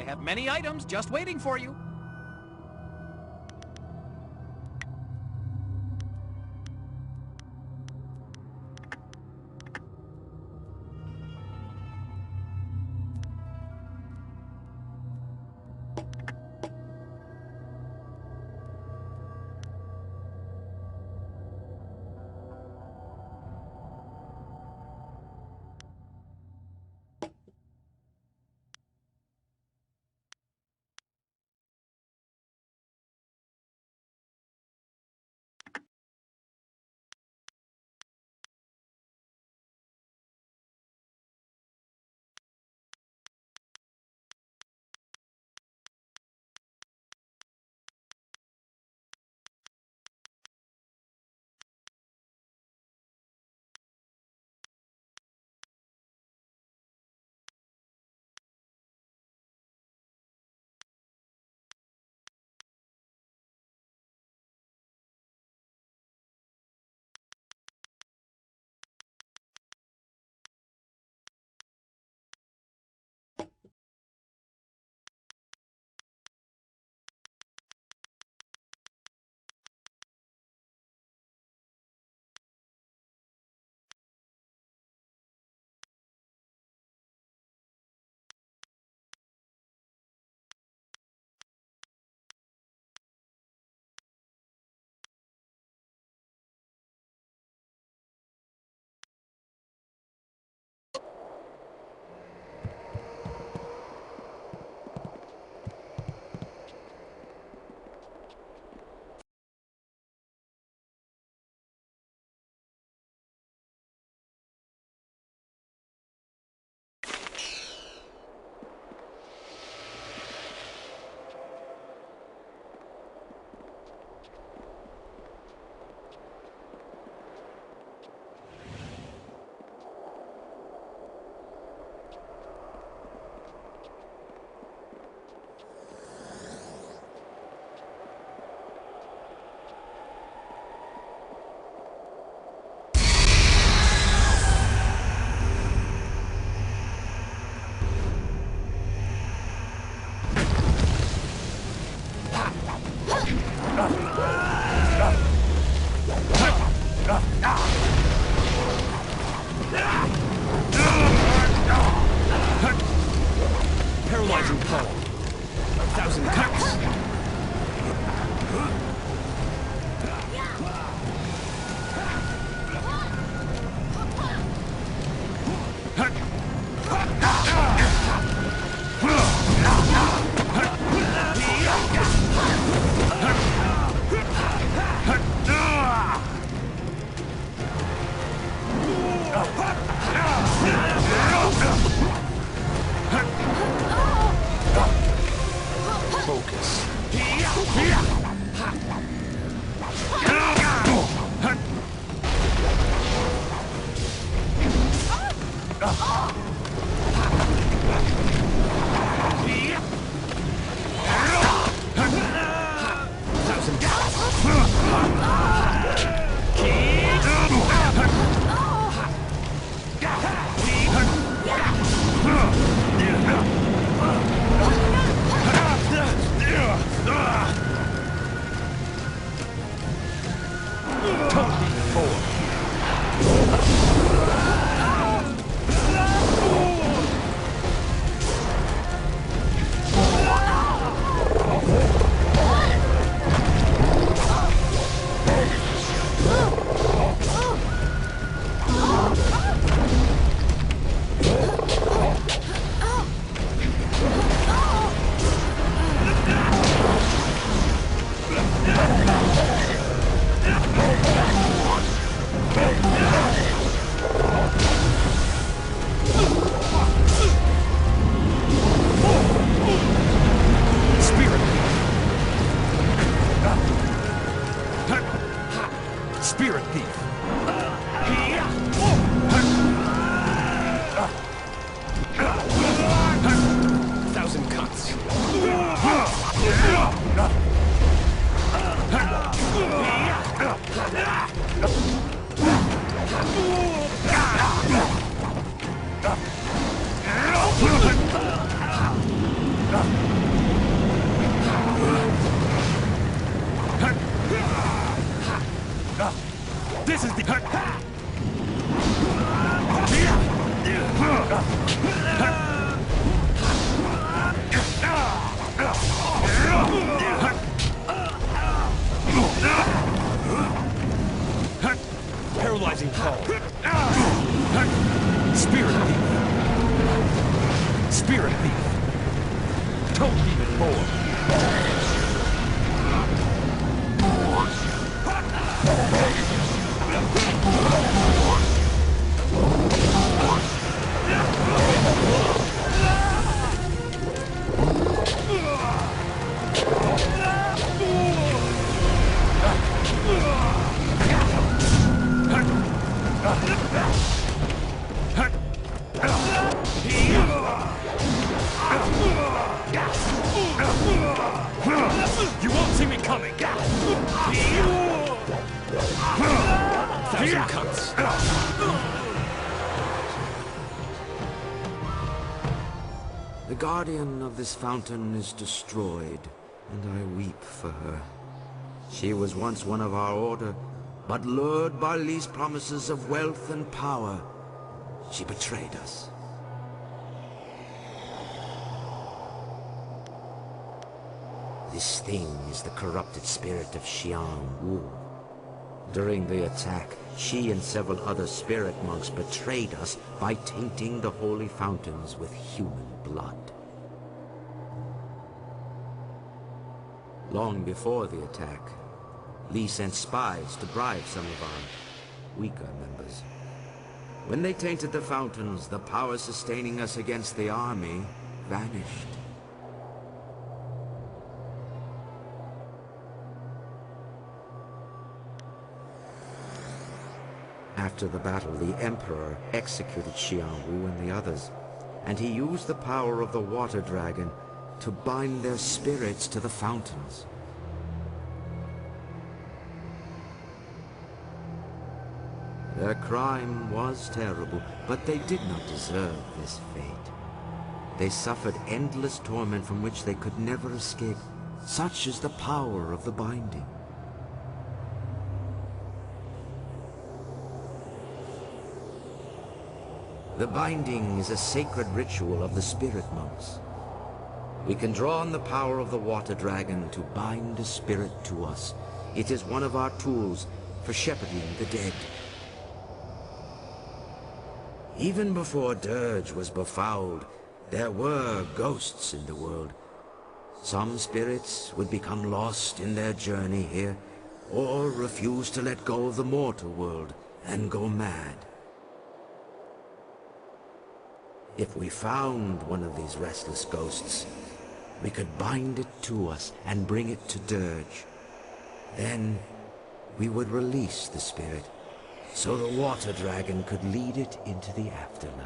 I have many items just waiting for you. Paralyzing blow. 1,000 cuts. Focus. Spirit thief. 1,000 cuts. coming! 1,000 cuts! The guardian of this fountain is destroyed, and I weep for her. She was once one of our order, but lured by Lee's promises of wealth and power, she betrayed us. This thing is the corrupted spirit of Xiang Wu. During the attack, she and several other spirit monks betrayed us by tainting the holy fountains with human blood. Long before the attack, Lee sent spies to bribe some of our weaker members. When they tainted the fountains, the power sustaining us against the army vanished. After the battle, the Emperor executed Xiang Wu and the others, and he used the power of the water dragon to bind their spirits to the fountains. Their crime was terrible, but they did not deserve this fate. They suffered endless torment from which they could never escape. Such is the power of the binding. The binding is a sacred ritual of the spirit monks. We can draw on the power of the water dragon to bind a spirit to us. It is one of our tools for shepherding the dead. Even before Dirge was befouled, there were ghosts in the world. Some spirits would become lost in their journey here, or refuse to let go of the mortal world and go mad. If we found one of these restless ghosts, we could bind it to us and bring it to Dirge. Then we would release the spirit, so the water dragon could lead it into the afterlife.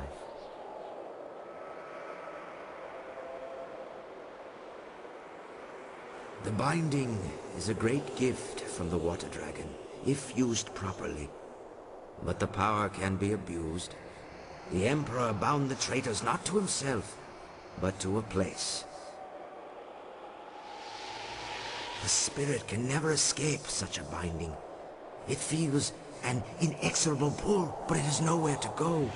The binding is a great gift from the water dragon, if used properly. But the power can be abused. The Emperor bound the traitors not to himself, but to a place. The spirit can never escape such a binding. It feels an inexorable pull, but it has nowhere to go.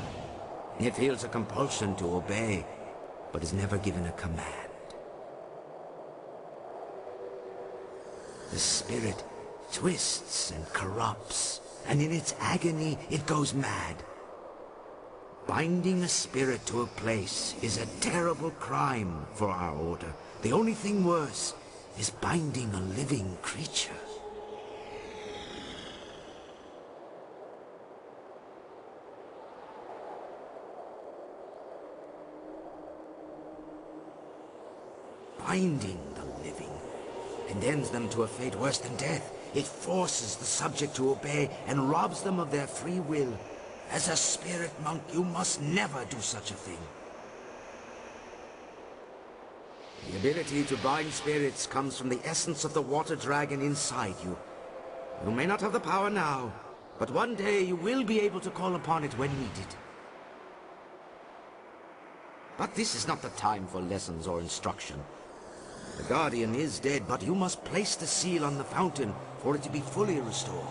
It feels a compulsion to obey, but is never given a command. The spirit twists and corrupts, and in its agony it goes mad. Binding a spirit to a place is a terrible crime for our order. The only thing worse is binding a living creature. Binding the living condemns them to a fate worse than death. It forces the subject to obey and robs them of their free will. As a spirit monk, you must never do such a thing. The ability to bind spirits comes from the essence of the water dragon inside you. You may not have the power now, but one day you will be able to call upon it when needed. But this is not the time for lessons or instruction. The Guardian is dead, but you must place the seal on the fountain for it to be fully restored.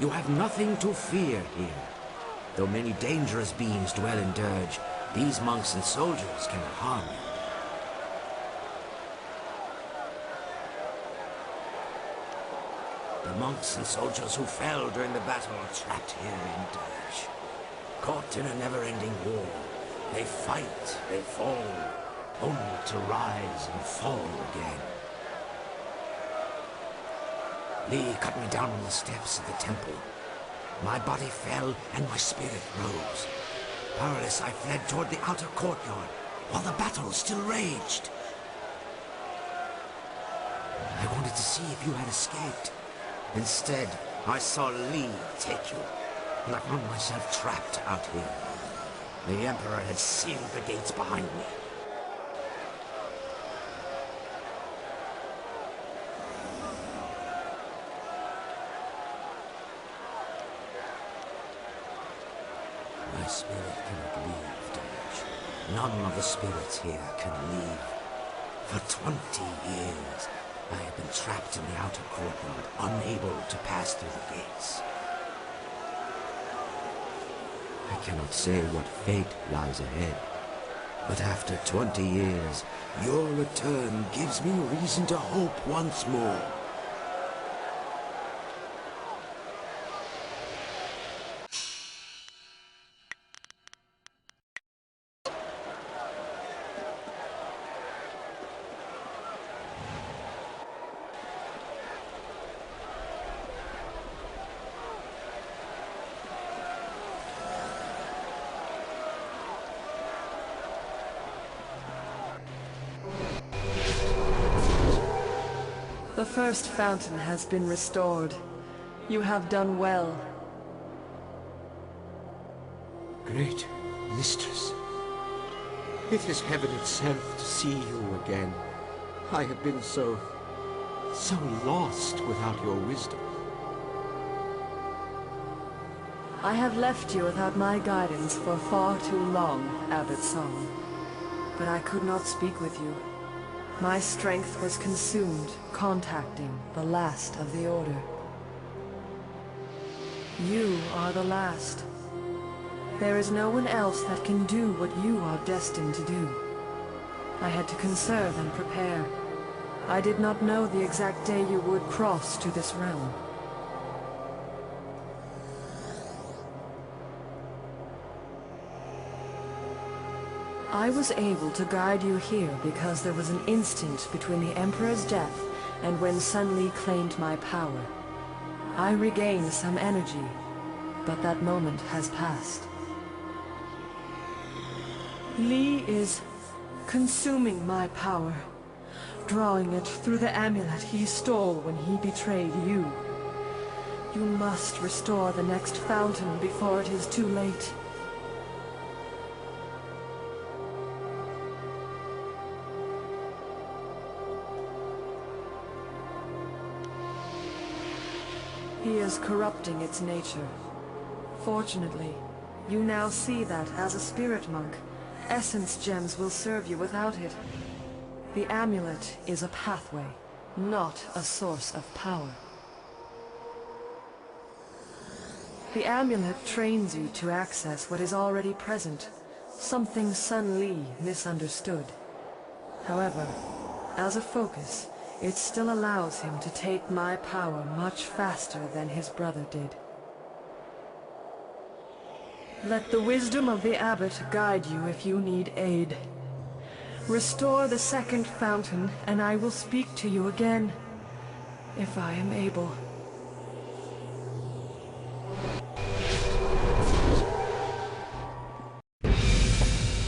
You have nothing to fear here. Though many dangerous beings dwell in Dirge, these monks and soldiers cannot harm you. The monks and soldiers who fell during the battle are trapped here in Dirge. Caught in a never-ending war, they fight, they fall, only to rise and fall again. Lee cut me down on the steps of the temple. My body fell and my spirit rose. Powerless, I fled toward the outer courtyard, while the battle still raged. I wanted to see if you had escaped. Instead, I saw Lee take you, and I found myself trapped out here. The Emperor had sealed the gates behind me. My spirit cannot leave, Dirge. None of the spirits here can leave. For 20 years, I have been trapped in the outer courtyard, unable to pass through the gates. I cannot say what fate lies ahead, but after 20 years, your return gives me reason to hope once more. The first fountain has been restored. You have done well. Great Mistress, it is heaven itself to see you again. I have been so lost without your wisdom. I have left you without my guidance for far too long, Abbot Song. But I could not speak with you. My strength was consumed contacting the last of the Order. You are the last. There is no one else that can do what you are destined to do. I had to conserve and prepare. I did not know the exact day you would cross to this realm. I was able to guide you here because there was an instant between the Emperor's death and when Sun Li claimed my power. I regained some energy, but that moment has passed. Li is consuming my power, drawing it through the amulet he stole when he betrayed you. You must restore the next fountain before it is too late. He is corrupting its nature. Fortunately, you now see that as a spirit monk, essence gems will serve you without it. The amulet is a pathway, not a source of power. The amulet trains you to access what is already present, something Sun Li misunderstood. However, as a focus, it still allows him to take my power much faster than his brother did. Let the wisdom of the Abbot guide you if you need aid. Restore the second fountain, and I will speak to you again, if I am able.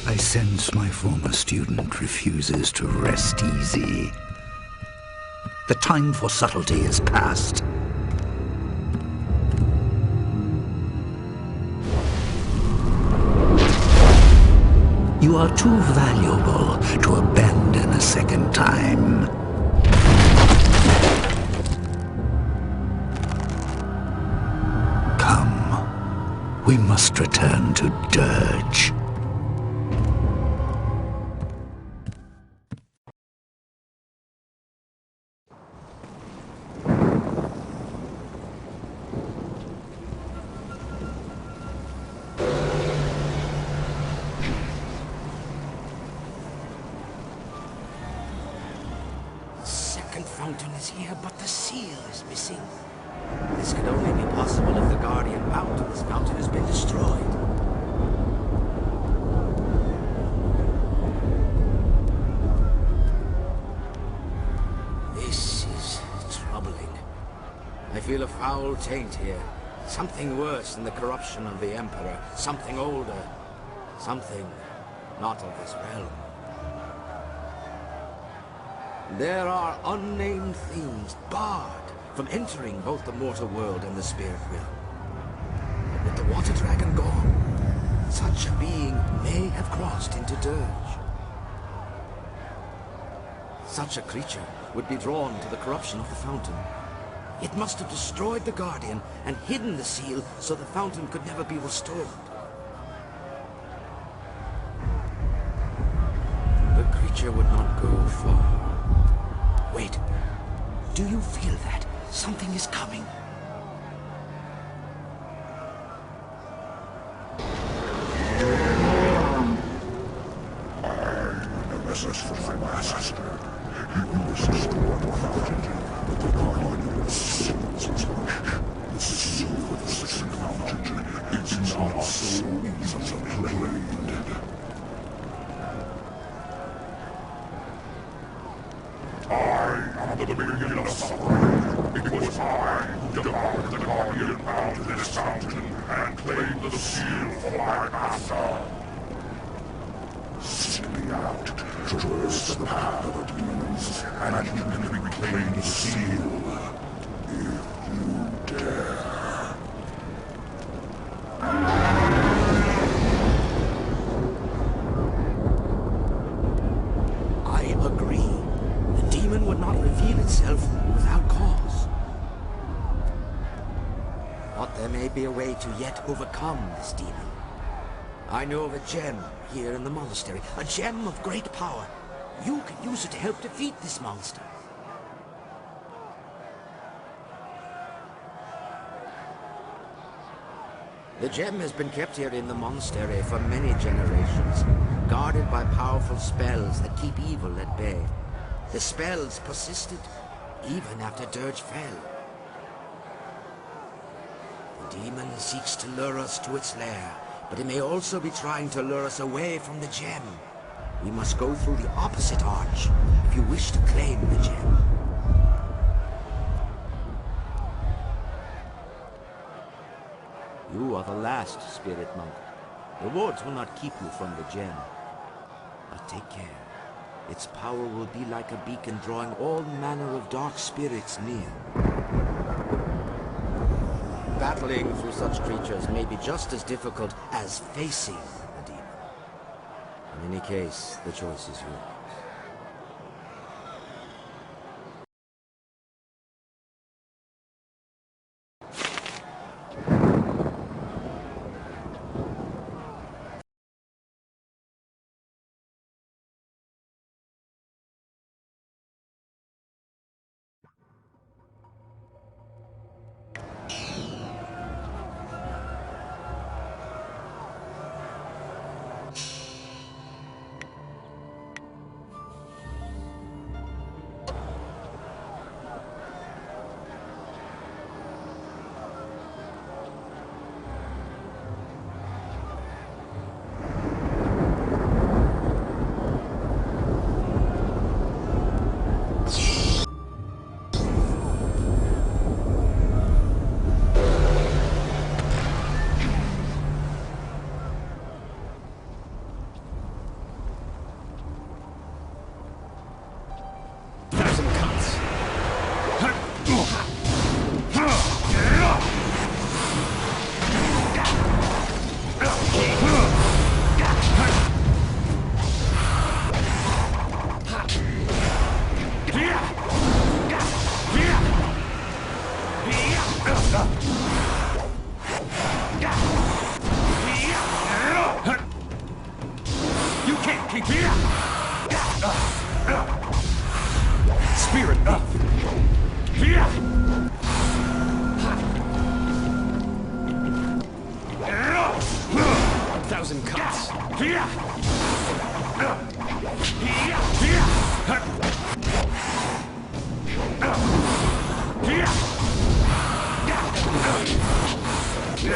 I sense my former student refuses to rest easy. The time for subtlety is past. You are too valuable to abandon a second time. Come, we must return to Dirge. fountain is here, but the seal is missing. This can only be possible if the guardian bound to this fountain has been destroyed. This is troubling. I feel a foul taint here. Something worse than the corruption of the Emperor. Something older. Something not of this realm. There are unnamed things barred from entering both the mortal world and the spirit realm. But with the water dragon gone, such a being may have crossed into Dirge. Such a creature would be drawn to the corruption of the fountain. It must have destroyed the Guardian and hidden the seal so the fountain could never be restored. The creature would not go far. Wait, do you feel that? Something is coming. A message from my master. He will restore the fountain, but the Guardian seals its wish. The seal of the second fountain is not so easily played. I am the beginning of suffering. It was I who devoured the Guardian bound to this fountain and claimed the seal for my master. Simply out, traverse the path of the demons, and you can reclaim the seal, if you dare. I agree. The demon would not reveal itself without cause. But there may be a way to yet overcome this demon. I know of a gem here in the monastery, a gem of great power. You can use it to help defeat this monster. The gem has been kept here in the monastery for many generations, guarded by powerful spells that keep evil at bay. The spells persisted even after Dirge fell. The demon seeks to lure us to its lair, but it may also be trying to lure us away from the gem. We must go through the opposite arch if you wish to claim the gem. You are the last spirit monk. The wards will not keep you from the gem. But take care. Its power will be like a beacon drawing all manner of dark spirits near. Battling through such creatures may be just as difficult as facing the demon. In any case, the choice is yours. Spirit thousand cuts. This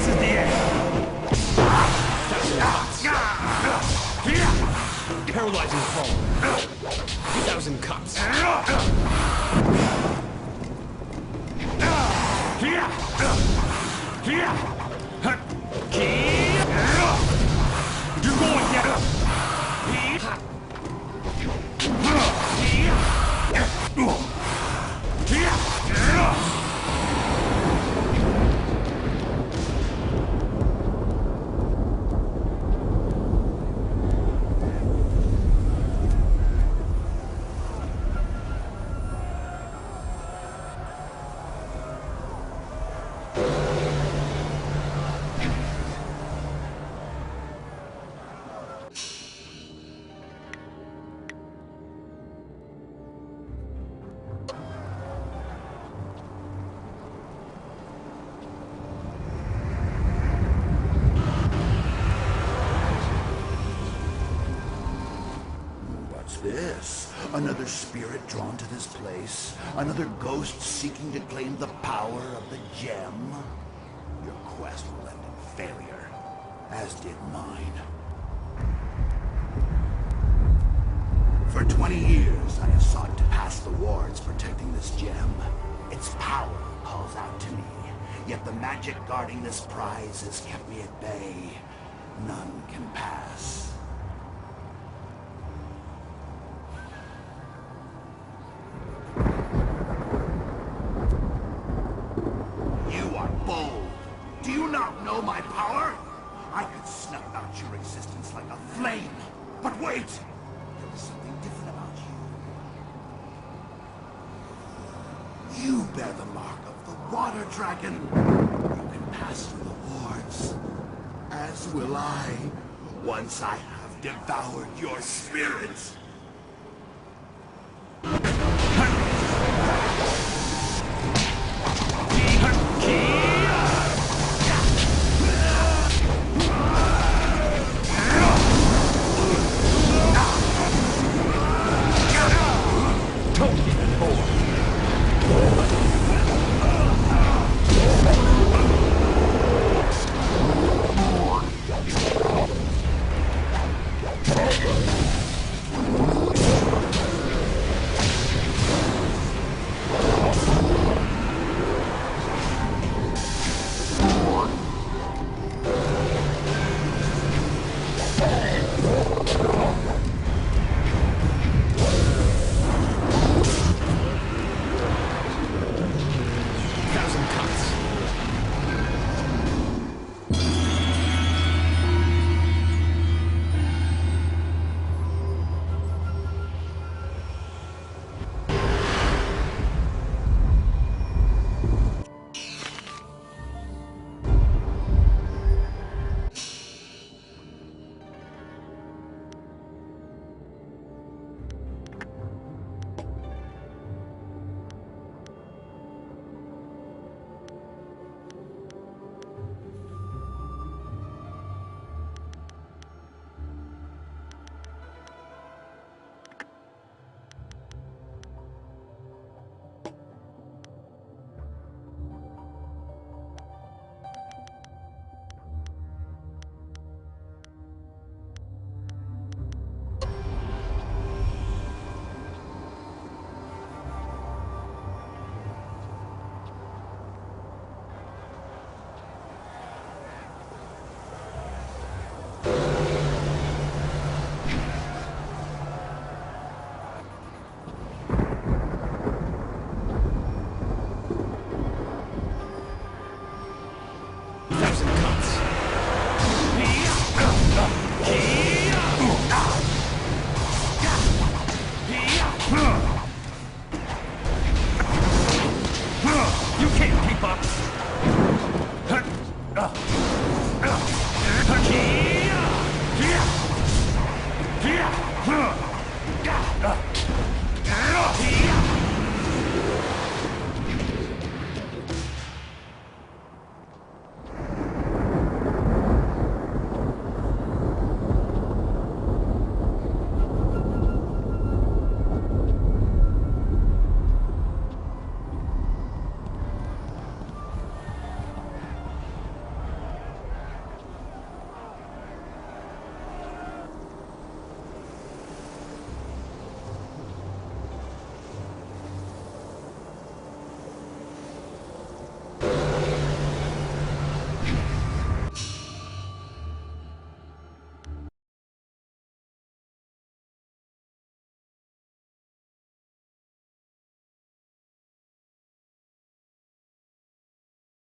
is the end. Paralyzing fall. 1,000 cuts. You're going down. This? Another spirit drawn to this place? Another ghost seeking to claim the power of the gem? Your quest will end in failure, as did mine. For 20 years, I have sought to pass the wards protecting this gem. Its power calls out to me, yet the magic guarding this prize has kept me at bay. None can pass. Do you not know my power? I could snuff out your existence like a flame. But wait! There is something different about you. You bear the mark of the water dragon. You can pass through the wards. As will I, once I have devoured your spirit. You can't keep up.